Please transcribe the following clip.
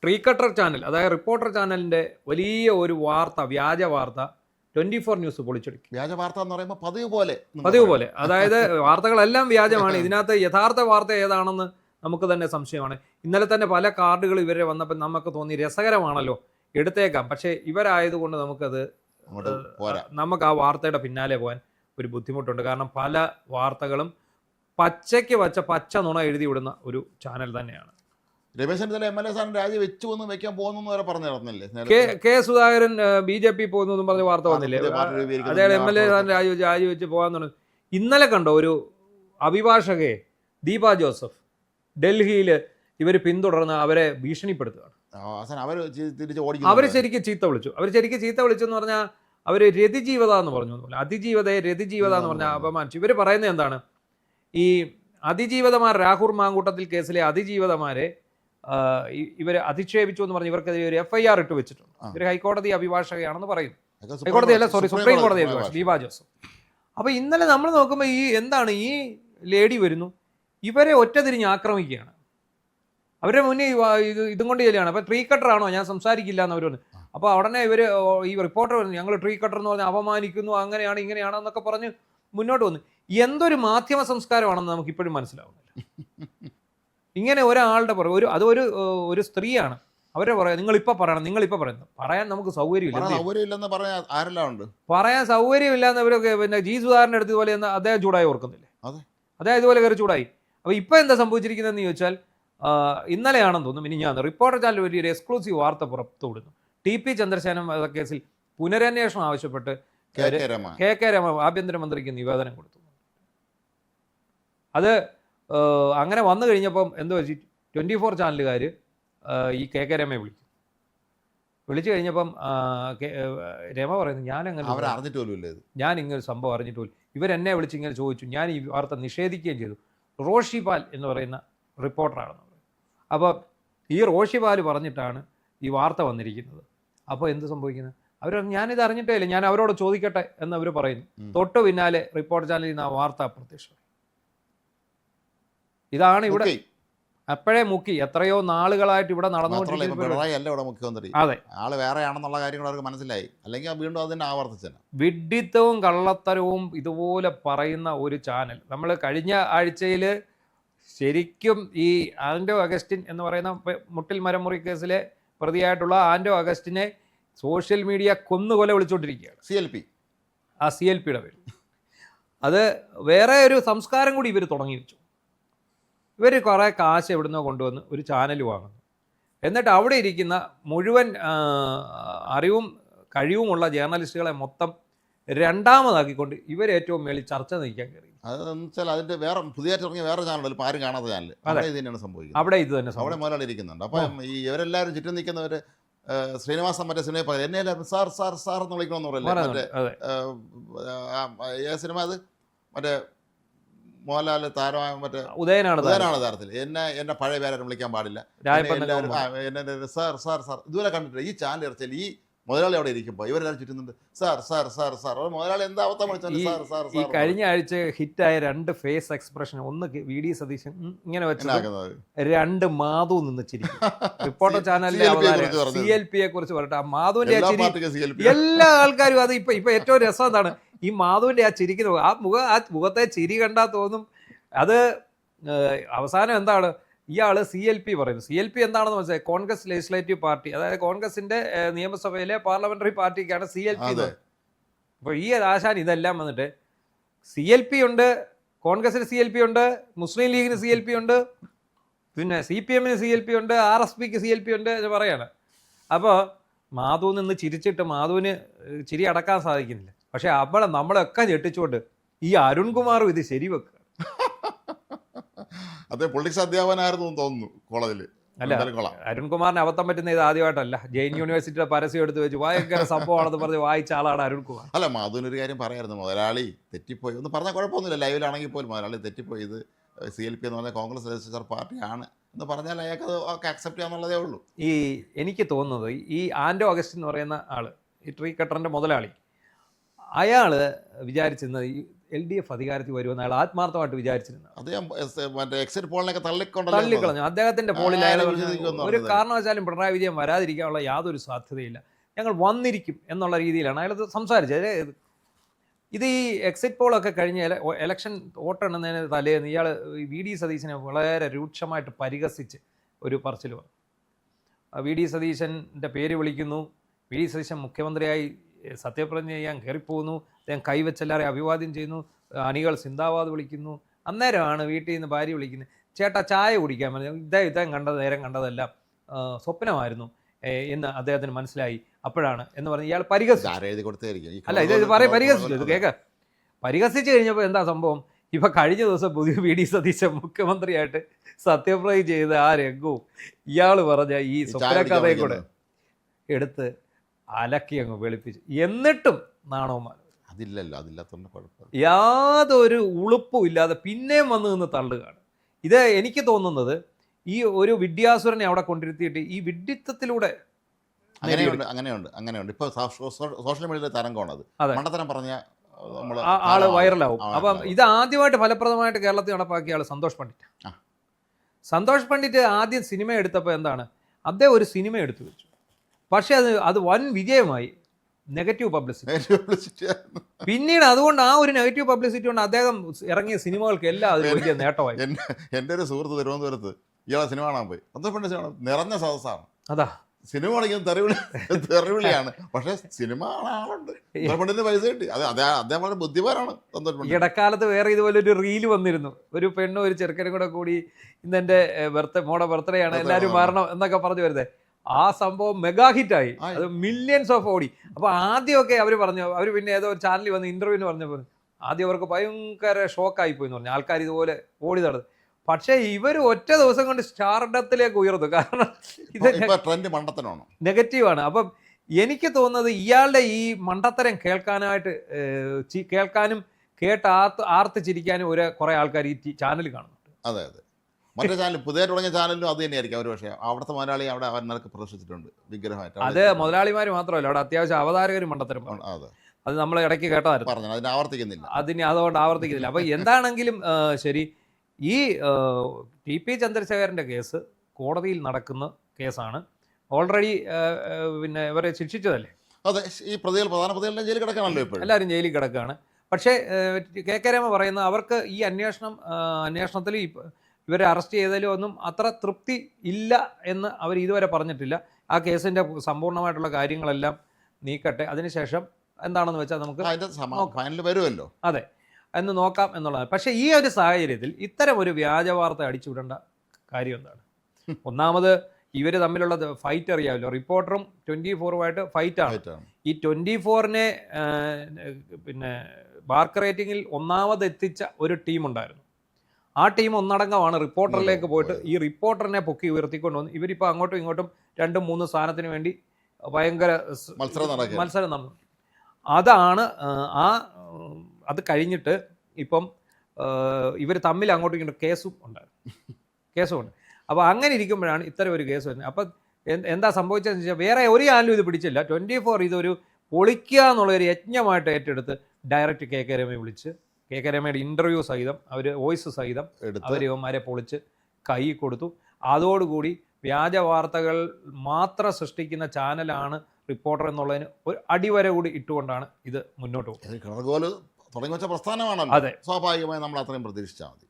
Tree cutter channel, അതായത് reporter ചാനലിൻ്റെ വലിയ ഒരു വാർത്ത, വ്യാജ വാർത്ത 24 ന്യൂസ് പൊളിച്ചെടുക്കും. വ്യാജ വാർത്ത എന്ന് പറയുമ്പോൾ പതിവ് പോലെ, അതായത് വാർത്തകളെല്ലാം വ്യാജമാണ്. ഇതിനകത്ത് യഥാർത്ഥ വാർത്ത ഏതാണെന്ന് നമുക്ക് തന്നെ സംശയമാണ്. ഇന്നലെ തന്നെ പല കാർഡുകൾ ഇവരെ വന്നപ്പോൾ നമുക്ക് തോന്നി രസകരമാണല്ലോ, എടുത്തേക്കാം. പക്ഷേ ഇവരായതുകൊണ്ട് നമുക്ക് ആ വാർത്തയുടെ പിന്നാലെ പോകാൻ ഒരു ബുദ്ധിമുട്ടുണ്ട്. കാരണം പല വാർത്തകളും പച്ചയ്ക്ക് പച്ച നുണ എഴുതി വിടുന്ന ഒരു ചാനൽ തന്നെയാണ്. രമേശ് ചെന്നിത്തല MLA സ്ഥാനം രാജി വെക്കാൻ പോകുന്നു വരെ പറഞ്ഞു നടന്നില്ലേ? കെ സുധാകരൻ BJP പോകുന്നു പറഞ്ഞ വാർത്ത വന്നില്ലേ? അദ്ദേഹം MLA സ്ഥാനം രാജിവെച്ച് പോകാൻ തുടങ്ങി. ഇന്നലെ കണ്ടോ ഒരു അഭിഭാഷകയെ, ദീപ ജോസഫ്, ഡൽഹിയിൽ ഇവർ പിന്തുടർന്ന് അവരെ ഭീഷണിപ്പെടുത്തുകയാണ്. അവർ ശരിക്കും ചീത്ത വിളിച്ചു എന്ന് പറഞ്ഞാൽ അവർ രതിജീവത എന്ന് പറഞ്ഞു, രതിജീവത എന്ന് പറഞ്ഞാൽ അപമാനിച്ചു. ഇവർ പറയുന്നത് എന്താണ്? ഈ അതിജീവിതമാർ, രാഹുൽ മാങ്കൂട്ടത്തിൽ കേസിലെ അതിജീവിതമാരെ ഇവർ അധിക്ഷേപിച്ചു എന്ന് പറഞ്ഞ് ഇവർക്കെതിരെ ഒരു FIR ഇട്ട് വെച്ചിട്ടുണ്ട്. ഇവർ ഹൈക്കോടതി അഭിഭാഷകയാണെന്ന് പറയുന്നു. സുപ്രീം കോടതി അഭിഭാഷക ദീപ ജോസഫ്. അപ്പോൾ ഇന്നലെ നമ്മൾ നോക്കുമ്പോൾ എന്താണ് ഈ ലേഡി വരുന്നു, ഇവരെ ഒറ്റതിരിഞ്ഞ് ആക്രമിക്കുകയാണ്. അവരുടെ മുന്നേ ഇതും കൊണ്ട് ചെല്ലുകയാണ്. അപ്പോൾ ട്രീ കട്ടർ ആണോ, ഞാൻ സംസാരിക്കില്ല എന്ന് അവർ പറഞ്ഞു. അപ്പോൾ ഉടനെ ഇവർ ഈ റിപ്പോർട്ടർ പറഞ്ഞു, ഞങ്ങൾ ട്രീ കട്ടർ എന്ന് പറഞ്ഞ് അപമാനിക്കുന്നു, അങ്ങനെയാണ് ഇങ്ങനെയാണ് എന്നൊക്കെ പറഞ്ഞ് മുന്നോട്ട് വന്നു. എന്തൊരു മാധ്യമ സംസ്കാരമാണെന്ന് നമുക്കിപ്പോഴും മനസ്സിലാവുന്നില്ല. ഇങ്ങനെ ഒരാളുടെ പുറകെ ഒരു സ്ത്രീയാണ്, അവരെ പറയാം നിങ്ങളിപ്പോൾ പറയുന്നത് പറയാൻ നമുക്ക് സൗകര്യമില്ല. പറയാൻ സൗകര്യമില്ലാന്ന് ഇവരൊക്കെ പിന്നെ G സുധാകരൻ്റെ അടുത്ത് പോലെ അദ്ദേഹം ചൂടായി ഓർക്കുന്നില്ലേ? അദ്ദേഹം ഇതുപോലെ കയറി ചൂടായി. അപ്പോൾ ഇപ്പോൾ എന്താ സംഭവിച്ചിരിക്കുന്നതെന്ന് ചോദിച്ചാൽ, ഇന്നലെയാണെന്ന് തോന്നുന്നു, ഇനി ഞാൻ റിപ്പോർട്ടർ ചാനൽ വലിയൊരു എക്സ്ക്ലൂസീവ് വാർത്ത പുറത്തുവിടുന്നു. TP ചന്ദ്രസേന കേസിൽ പുനരന്വേഷണം ആവശ്യപ്പെട്ട് കെ രമ ആഭ്യന്തരമന്ത്രിക്ക് നിവേദനം കൊടുത്തു. അത് അങ്ങനെ വന്നു കഴിഞ്ഞപ്പം എന്തോ 24 ചാനലുകാർ ഈ കെ രമയെ വിളിച്ചു കഴിഞ്ഞപ്പം രമ പറയുന്നു, ഞാൻ ഇങ്ങനെ സംഭവം അറിഞ്ഞിട്ട് പോലും ഇവരെന്നെ വിളിച്ച് ഇങ്ങനെ ചോദിച്ചു, ഞാൻ ഈ വാർത്ത നിഷേധിക്കുകയും ചെയ്തു. റോഷി പാൽ എന്ന് പറയുന്ന റിപ്പോർട്ടറാണെന്ന് പറയും. അപ്പോൾ ഈ റോഷി പാൽ പറഞ്ഞിട്ടാണ് ഈ വാർത്ത വന്നിരിക്കുന്നത്. അപ്പോൾ എന്ത് സംഭവിക്കുന്നത്? അവർ ഞാനിത് അറിഞ്ഞിട്ടേ ഇല്ല, ഞാൻ അവരോട് ചോദിക്കട്ടെ എന്ന് അവർ പറയുന്നു. തൊട്ട് പിന്നാലെ റിപ്പോർട്ടർ ചാനലിൽ നിന്ന് ആ വാർത്ത അപ്രത്യക്ഷമായി. ഇതാണ് ഇവിടെ അപ്പോഴേ മുക്കി. എത്രയോ നാളുകളായിട്ട് ഇവിടെ നടന്നുകൊണ്ടിരിക്കുന്നത്. അതെ, ആള് വേറെയാണെന്നുള്ള കാര്യങ്ങൾ അവർക്ക് മനസ്സിലായി. അല്ലെങ്കിൽ വീണ്ടും അതിനെ ആവർത്തിച്ചു. വിഡ്ഢിത്തവും കള്ളത്തരവും ഇതുപോലെ പറയുന്ന ഒരു ചാനൽ നമ്മൾ കഴിഞ്ഞ ആഴ്ചയിൽ ശരിക്കും ഈ ആൻഡോ അഗസ്റ്റിൻ എന്ന് പറയുന്ന മുട്ടിൽ മരമുറി കേസിലെ പ്രതിയായിട്ടുള്ള ആൻഡോ അഗസ്റ്റിനെ സോഷ്യൽ മീഡിയ കൊന്നുകൊല വിളിച്ചുകൊണ്ടിരിക്കുകയാണ്. CLPയുടെ പേര്. അത് വേറെ ഒരു സംസ്കാരം കൂടി ഇവർ തുടങ്ങി വെച്ചു. ഇവർ കുറേ കാശ് എവിടുന്നോ കൊണ്ടുവന്ന് ഒരു ചാനൽ വാങ്ങുന്നു. എന്നിട്ട് അവിടെ ഇരിക്കുന്ന മുഴുവൻ അറിവും കഴിവുമുള്ള ജേർണലിസ്റ്റുകളെ മൊത്തം രണ്ടാമതാക്കിക്കൊണ്ട് ഇവർ ഏറ്റവും മേളിൽ ചർച്ച നയിക്കാൻ കയറി. അതെന്ന് വെച്ചാൽ അതിൻ്റെ വേറെ പുതിയതായിട്ട് തുടങ്ങിയ വേറെ ചാനൽ, ആരും കാണാത്ത ചാനൽ, ഇത് തന്നെയാണ് സംഭവിക്കുന്നത്. അവിടെ ഇത് തന്നെ അവിടെ മുതലാളി ഇരിക്കുന്നുണ്ട്. അപ്പം ഈ ഇവരെല്ലാവരും ചുറ്റും നിൽക്കുന്നവർ ശ്രീനിവാസൻ മറ്റേ സിനിമ പറയുന്നത് എന്നെ എല്ലാവരും സാർ സാർ സാർ എന്ന് വിളിക്കണമെന്ന് പറയില്ലേ? മറ്റേ സിനിമ അത് മറ്റേ മോഹൻലാൽ താരമായ മറ്റേ ഉദയനാണ് താരത്തിൽ. എന്നെ പഴയ പേരും വിളിക്കാൻ പാടില്ല, എന്നെ സാർ സാർ സാർ ഇതുപോലെ കണ്ടിട്ടില്ല. ഈ ചാനൽ ഇറച്ചാൽ ഈ മുതലാളി അവിടെ ഇരിക്കുമ്പോൾ ഇവരെല്ലാവരും ചുറ്റുന്നുണ്ട് സാർ സാർ സാർ സാർ. മുതലാളി എന്താ അവസ്ഥ വിളിച്ചാൽ സാർ സാർ. ഈ കഴിഞ്ഞ ആഴ്ച ഹിറ്റായ 2 ഫേസ് എക്സ്പ്രഷൻ, ഒന്ന് VD സതീശൻ ഇങ്ങനെ വെച്ചത്, 2 മാധു നിന്ന് ചിരിക്കും. റിപ്പോർട്ടർ ചാനലിലെ CLPയെ കുറിച്ച് പറയട്ടെ. ആ മാധുവിന്റെ ആ ചിരി എല്ലാ ആൾക്കാരും അത് ഇപ്പൊ ഏറ്റവും രസം എന്താണ്, ഈ മാധുവിന്റെ ആ ചിരിക്കുന്നത്, ആ മുഖത്തെ ചിരി കണ്ടാൽ തോന്നും. അത് അവസാനം എന്താണ്, ഇയാൾ CLP പറയുന്നു. CLP എന്താണെന്ന് മനസ്സിലായി, കോൺഗ്രസ് ലെജിസ്ലേറ്റീവ് പാർട്ടി, അതായത് കോൺഗ്രസിന്റെ നിയമസഭയിലെ പാർലമെന്ററി പാർട്ടിക്കാണ് CLP. അപ്പോൾ ഈ ആശാൻ ഇതെല്ലാം വന്നിട്ട് CLP ഉണ്ട്, കോൺഗ്രസിന് CLP ഉണ്ട്, മുസ്ലിം ലീഗിന് CLP ഉണ്ട്, പിന്നെ CPMന് CLP ഉണ്ട്, RSPക്ക് CLP ഉണ്ട് എന്ന് പറയാണ്. അപ്പോൾ മാധു നിന്ന് ചിരിച്ചിട്ട് മാധുവിന് ചിരി അടക്കാൻ സാധിക്കുന്നില്ല. പക്ഷെ നമ്മളൊക്കെ ഞെട്ടിച്ചുകൊണ്ട് ഈ അരുൺകുമാറും ഇത് ശരിവെക്കുക. അദ്ദേഹം പൊളിറ്റിക്സ് അധ്യാപകനായിരുന്നു തോന്നുന്നു കോളേജിൽ. അല്ല, അരുൺകുമാറിന് അബദ്ധം പറ്റുന്ന ഇത് ആദ്യമായിട്ടല്ല. ജെയിൻ യൂണിവേഴ്സിറ്റിയുടെ പരസ്യം എടുത്ത് വെച്ച് ഭയങ്കര സംഭവമാണെന്ന് പറഞ്ഞ് വായിച്ച ആളാണ് അരുൺകുമാർ. അല്ല, മാധുവിനൊരു കാര്യം പറയായിരുന്നു, മുതലാളി തെറ്റിപ്പോയി ഒന്ന് പറഞ്ഞാൽ കുഴപ്പമൊന്നുമില്ല, ലൈവിലാണെങ്കിൽ പോലും മുതലാളി തെറ്റിപ്പോയി, ഇത് CLP എന്ന് പറഞ്ഞാൽ കോൺഗ്രസ് ലെജിസ്ലേച്ചർ പാർട്ടിയാണ് എന്ന് പറഞ്ഞാൽ അയാൾക്ക് ഒക്കെ അക്സെപ്റ്റ് ചെയ്യാന്നുള്ളതേ ഉള്ളൂ. എനിക്ക് തോന്നുന്നത് ഈ ആൻഡോ അഗസ്റ്റിൻ എന്ന് പറയുന്ന ആൾ, ഈ ട്രീ കട്ടറിൻ്റെ മുതലാളി, അയാൾ വിചാരിച്ചിരുന്നത് LDF അധികാരത്തിൽ വരുമെന്ന് അയാൾ ആത്മാർത്ഥമായിട്ട് വിചാരിച്ചിരുന്നു. അദ്ദേഹം മറ്റേ എക്സിറ്റ് പോളിനൊക്കെ തള്ളിക്കളഞ്ഞു. അദ്ദേഹത്തിന്റെ പോളിൽ അയാൾ ഒരു കാരണവശാലും പിണറായി വിജയൻ വരാതിരിക്കാനുള്ള യാതൊരു സാധ്യതയില്ല, ഞങ്ങൾ വന്നിരിക്കും എന്നുള്ള രീതിയിലാണ് അയാൾ സംസാരിച്ചത്. ഇത് ഈ എക്സിറ്റ് പോളൊക്കെ കഴിഞ്ഞ് ഇലക്ഷൻ വോട്ടെണ്ണുന്നതിന് തലേന്ന് ഇയാൾ VD സതീശനെ വളരെ രൂക്ഷമായിട്ട് പരിഹസിച്ച് ഒരു പറച്ചിൽ വന്നു. VD സതീശൻ്റെ പേര് വിളിക്കുന്നു, VD സതീശൻ മുഖ്യമന്ത്രിയായി സത്യപ്രതിജ്ഞ ചെയ്യാൻ കയറിപ്പോകുന്നു, അദ്ദേഹം കൈവച്ചെല്ലാവരെയും അഭിവാദ്യം ചെയ്യുന്നു, അണികൾ സിന്ദാബാദ് വിളിക്കുന്നു. അന്നേരമാണ് വീട്ടിൽ നിന്ന് ഭാര്യ വിളിക്കുന്നത്, ചേട്ടാ ചായ കുടിക്കാൻ പറഞ്ഞു. ഇദ്ദേഹം നേരം കണ്ടതെല്ലാം സ്വപ്നമായിരുന്നു എന്ന് അദ്ദേഹത്തിന് മനസ്സിലായി. അപ്പോഴാണ് എന്ന് പറഞ്ഞ് ഇയാൾ പരിഹസിച്ചു. അല്ല, ഇത് പരിഹസിച്ചു. ഇത് കേൾക്ക, പരിഹസിച്ച് കഴിഞ്ഞപ്പോൾ എന്താ സംഭവം, ഇപ്പം കഴിഞ്ഞ ദിവസം പുതിയ VD സതീശൻ മുഖ്യമന്ത്രിയായിട്ട് സത്യപ്രതിജ്ഞ ചെയ്ത ആ രംഗവും ഇയാൾ പറഞ്ഞ ഈ സ്വപ്നകഥയും കൂടെ എടുത്ത് അലക്കി അങ്ങ് വെളുപ്പിച്ചു. എന്നിട്ടും നാണവന്മാർ യാതൊരു ഉളുപ്പും ഇല്ലാതെ പിന്നെയും വന്ന് നിന്ന് തള്ളുകയാണ്. ഇത് എനിക്ക് തോന്നുന്നത് ഈ ഒരു വിദ്യാസുരനെ അവിടെ കൊണ്ടിരുത്തിയിട്ട് ഈ വിഡ്ഢിത്തത്തിലൂടെ അങ്ങനെയുണ്ട്. ഇപ്പൊ സോഷ്യൽ മീഡിയയിലെ തരംഗമാണ് അത്. മണ്ടത്തരം പറഞ്ഞ ആള് വൈറലാവും. അപ്പം ഇത് ആദ്യമായിട്ട് ഫലപ്രദമായിട്ട് കേരളത്തിൽ നടപ്പാക്കിയ ആള് സന്തോഷ് പണ്ഡിറ്റ്. സന്തോഷ് പണ്ഡിറ്റ് ആദ്യം സിനിമ എടുത്തപ്പോൾ എന്താണ്, അദ്ദേഹം ഒരു സിനിമ എടുത്തു വെച്ചു. പക്ഷെ അത് വൻ വിജയമായി, നെഗറ്റീവ് പബ്ലിസിറ്റി. പിന്നീട് അതുകൊണ്ട് ആ ഒരു നെഗറ്റീവ് പബ്ലിസിറ്റി കൊണ്ട് അദ്ദേഹം ഇറങ്ങിയ സിനിമകൾക്ക് എല്ലാം അത് വലിയ നേട്ടമായി. എൻ്റെ ഒരു സുഹൃത്ത് തിരുവനന്തപുരത്ത് ഇയാളെ സിനിമ കാണാൻ പോയി. സന്തോഷ് പണ്ഡിറ്റ് നിറഞ്ഞ സദസ്സാണ്. അതാ സിനിമ കളിക്കുന്നത് തെറിവിളിയാണ്, പക്ഷെ സിനിമ ആളുണ്ട്. പണ്ഡിറ്റിന് പൈസ കിട്ടി. അദ്ദേഹം വളരെ ബുദ്ധിമാനാണ് സന്തോഷ് പണ്ഡിറ്റ്. ഇടക്കാലത്ത് വേറെ ഇതുപോലെ ഒരു റീല് വന്നിരുന്നു, ഒരു പെണ്ണും ഒരു ചെറുക്കനും കൂടെ കൂടി ഇന്നെൻ്റെ മോടെ ബർത്ത്ഡേ ആണ്, എല്ലാവരും മാറണം എന്നൊക്കെ പറഞ്ഞു വരുന്നത്. ആ സംഭവം മെഗാ ഹിറ്റായി, അത് മില്യൺസ് ഓഫ് ഓടി. അപ്പോൾ ആദ്യമൊക്കെ അവർ പറഞ്ഞു, അവർ പിന്നെ ഏതോ ഒരു ചാനലിൽ വന്ന് ഇൻ്റർവ്യൂവിന് പറഞ്ഞപ്പോൾ ആദ്യം അവർക്ക് ഭയങ്കര ഷോക്കായിപ്പോയി എന്ന് പറഞ്ഞു, ആൾക്കാർ ഇതുപോലെ ഓടി നടന്നു. പക്ഷേ ഇവർ ഒറ്റ ദിവസം കൊണ്ട് സ്റ്റാർഡത്തിലേക്ക് ഉയർന്നു. കാരണം ഇത് നെഗറ്റീവാണ്. അപ്പം എനിക്ക് തോന്നുന്നത് ഇയാളുടെ ഈ മണ്ടത്തരം കേൾക്കാനും കേട്ട് ആർത്തിച്ചിരിക്കാനും കുറെ ആൾക്കാർ ഈ ചാനൽ കാണുന്നുണ്ട്. അതെ, മറ്റേ ചാനൽ പുതിയ തുടങ്ങിയ ചാനലിലും അത് തന്നെയായിരിക്കും അവർ. പക്ഷേ അവിടുത്തെ മുതലാളി അവിടെ അവർക്ക് പ്രദർശിച്ചിട്ടുണ്ട് വിഗ്രഹമായിട്ട്. അത് മുതലാളിമാർ മാത്രമല്ല, അവിടെ അത്യാവശ്യം അവതാരകരും മണ്ടത്തരം. അത് നമ്മൾ ഇടയ്ക്ക് കേട്ടതായിരുന്നു, അതുകൊണ്ട് ആവർത്തിക്കുന്നില്ല. അപ്പം എന്താണെങ്കിലും ശരി, ഈ TP ചന്ദ്രശേഖരൻ്റെ കേസ് കോടതിയിൽ നടക്കുന്ന കേസാണ്. ഓൾറെഡി പിന്നെ ഇവരെ ശിക്ഷിച്ചതല്ലേ. അതെ, ഈ പ്രതികൾ, പ്രധാന പ്രതികളെല്ലാം ജയിലിൽ കിടക്കാണല്ലോ ഇപ്പോൾ. എല്ലാവരും ജയിലിൽ കിടക്കുകയാണ്. പക്ഷേ KK രമ പറയുന്ന അവർക്ക് ഈ അന്വേഷണത്തിൽ ഇവരെ അറസ്റ്റ് ചെയ്തതിലും ഒന്നും അത്ര തൃപ്തി ഇല്ല എന്ന് അവർ ഇതുവരെ പറഞ്ഞിട്ടില്ല. ആ കേസിൻ്റെ സമ്പൂർണ്ണമായിട്ടുള്ള കാര്യങ്ങളെല്ലാം നീക്കട്ടെ, അതിനുശേഷം എന്താണെന്ന് വെച്ചാൽ നമുക്ക് ഫൈനൽ വരുമല്ലോ. അതെ, എന്ന് നോക്കാം എന്നുള്ളതാണ്. പക്ഷേ ഈ ഒരു സാഹചര്യത്തിൽ ഇത്തരം ഒരു വ്യാജ വാർത്ത അടിച്ചുവിടേണ്ട കാര്യം എന്താണ്? ഒന്നാമത് ഇവർ തമ്മിലുള്ള ഫൈറ്റ് അറിയാമല്ലോ, റിപ്പോർട്ടറും 24-ഉമായിട്ട് ഫൈറ്റാണ്. ഈ 24-നെ പിന്നെ ബാർക്ക് റേറ്റിംഗിൽ ഒന്നാമതെത്തിച്ച ഒരു ടീമുണ്ടായിരുന്നു. ആ ടീം ഒന്നടങ്കമാണ് റിപ്പോർട്ടറിലേക്ക് പോയിട്ട് ഈ റിപ്പോർട്ടറിനെ പൊക്കി ഉയർത്തിക്കൊണ്ട് വന്ന് ഇവരിപ്പോൾ അങ്ങോട്ടും ഇങ്ങോട്ടും 2-3 സ്ഥാനത്തിന് വേണ്ടി ഭയങ്കര മത്സരം നടന്നു. അതാണ് അത് കഴിഞ്ഞിട്ട് ഇപ്പം ഇവർ തമ്മിൽ അങ്ങോട്ടും ഇങ്ങോട്ടും കേസുമുണ്ട്. അപ്പോൾ അങ്ങനെ ഇരിക്കുമ്പോഴാണ് ഇത്തരം ഒരു കേസ് വരുന്നത്. അപ്പം എന്താ സംഭവിച്ചതെന്ന് വെച്ചാൽ വേറെ ഒരു ആലും ഇത് പിടിച്ചില്ല. 24 ഇതൊരു പൊളിക്കുക എന്നുള്ളൊരു യജ്ഞമായിട്ട് ഏറ്റെടുത്ത് ഡയറക്റ്റ് KK രമയെ വിളിച്ച് KK രമയുടെ ഇൻ്റർവ്യൂ സഹിതം വോയിസ് സഹിതം അവർ ഇവന്മാരെ പൊളിച്ച് കൈ കൊടുത്തു. അതോടുകൂടി വ്യാജ വാർത്തകൾ മാത്രം സൃഷ്ടിക്കുന്ന ചാനലാണ് റിപ്പോർട്ടർ എന്നുള്ളതിന് ഒരു അടിവര കൂടി ഇട്ടുകൊണ്ടാണ് ഇത് മുന്നോട്ട് പോകുന്നത്. തുടങ്ങി വെച്ച പ്രസ്ഥാനമാണല്ലോ. അതെ, സ്വാഭാവികമായി നമ്മൾ അത്രയും പ്രതീക്ഷിച്ചാൽ മതി.